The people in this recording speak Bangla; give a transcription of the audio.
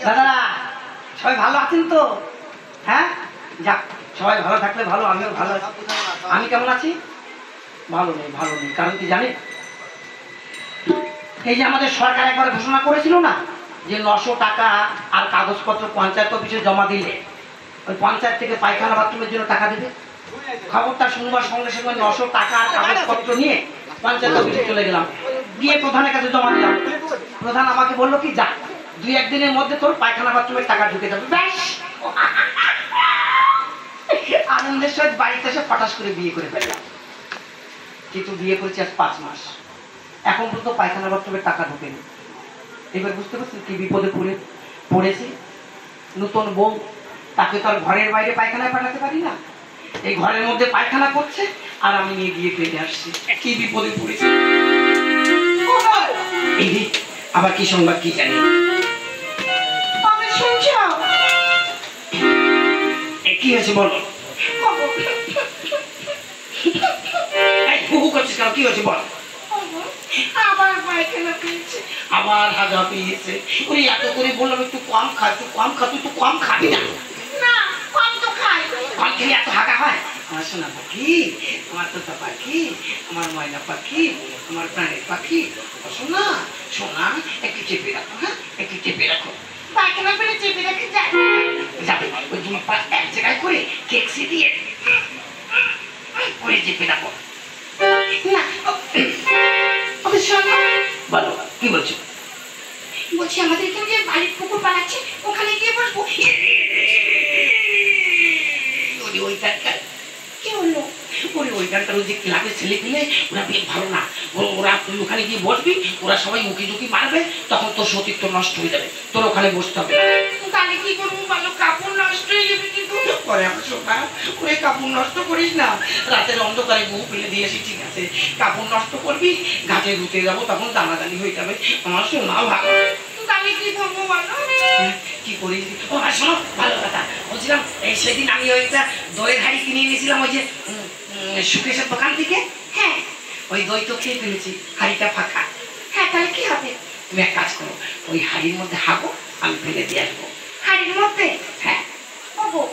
দাদা সবাই ভালো আছেন তো? হ্যাঁ, যাক সবাই ভালো থাকলে ভালো, আমিও ভালো আছি। আমি কেমন আছি? ভালো নেই, ভালো নেই। কারণ কি জানেন, এই যে আমাদের সরকার একবার ঘোষণা করেছিল না যে 900 টাকা আর কাগজপত্র পঞ্চায়েত অফিসে জমা দিলে ওই পঞ্চায়েত থেকে পায়খানা বাথরুমের জন্য টাকা দেবে। খবরটা শুনবার সঙ্গে সঙ্গে 900 টাকা আর কাগজপত্র নিয়ে পঞ্চায়েত অফিসে চলে গেলাম, গিয়ে প্রধানের কাছে জমা দিলাম। প্রধান আমাকে বললো কি, যা 2-1 দিনের মধ্যে তোর পায়খানা বাথরুমের টাকা ঢুকে যাবে। ব্যাস, আনন্দের সহিত বাড়িতে এসে ফটাস করে বিয়ে করে ফেললাম। কিন্তু বিয়ে করেছি আজ 5 মাস, এখন পর্যন্ত পায়খানা বাথরুমের টাকা ঢোকেনি। এবার বুঝতে পারছি কি বিপদে পড়েছি। নতুন বউ, তাকে তো আর ঘরের বাইরে পায়খানায় পাঠাতে পারি না, এই ঘরের মধ্যে পায়খানা করছে আর আমি নিয়ে গিয়ে ফেলে আসছি। কি বিপদে পড়েছি। এই রে, আবার কি সংবাদ কি জানি। কি হয়েছে বলো? কি হয়েছে বল? আবার পায়খানা পেয়েছে, আবার হাগা পেয়েছে। ওরে এত করে বললাম একটু কম খা, একটু কম খা, তুই একটু কম খাবি না? না, কম তো খাই। কম খেলে এত হাগা হয়? আমার সোনা পাখি, আমার তোতা পাখি, আমার ময়না পাখি, আমার প্রাণের পাখি, সোনা সোনা, একটু চেপে রাখো। হ্যাঁ, একটু চেপে রাখো। পায়খানা পেলে চেপে রাখে যায় যাবে ওই 2 পা এক জায়গায় করে কেক্সি দিয়ে করে চেপে রাখো। না। শোনো, বলো কি বলছো? বলছি আমাদের এখানে যে বাড়ির পুকুর বানাচ্ছে, ওখানে গিয়ে বসবো। ওইখানকার কি হলো? ওইখানকার ওই যে ক্লাবের ছেলে পেলে ওরা বেশ ভালো না। ওরা তুই ওখানে গিয়ে বসবি, ওরা সবাই উঁকি ঝুঁকি মারবে, তখন তোর সতীত্ব নষ্ট হয়ে যাবে, তোর ওখানে বসতে হবে না। তাহলে কি করবো বলো? কাপড় নষ্ট হয়ে যাবে কিন্তু। পরে আমার সোনা, ওই কাপড় নষ্ট করিস না। রাতের অন্ধকারে বহু ফেলে দিয়েছি, ঠিক আছে? কাপড় নষ্ট করবি, গাছে রুতে যাবো, তখন দানাদানি হয়ে যাবে। আমার সোনা ভালো। তাহলে কি করবো বলো? কি করিস? ও আর শোনো, ভালো কথা বলছিলাম, এই সেদিন আমি ওইটা দইয়ের হাড়ি কিনে এনেছিলাম ওই যে সুকেশের দোকান থেকে। হ্যাঁ, ওই দই তো খেয়ে ফেলেছি, হাড়িটা ফাঁকা। হ্যাঁ, তাহলে কি হবে? তুমি এক কাজ করো, ওই হাড়ির মধ্যে হাগো, আমি ফেলে দিয়ে আসবো। হাড়ির মধ্যে? হ্যাঁ। ওগো,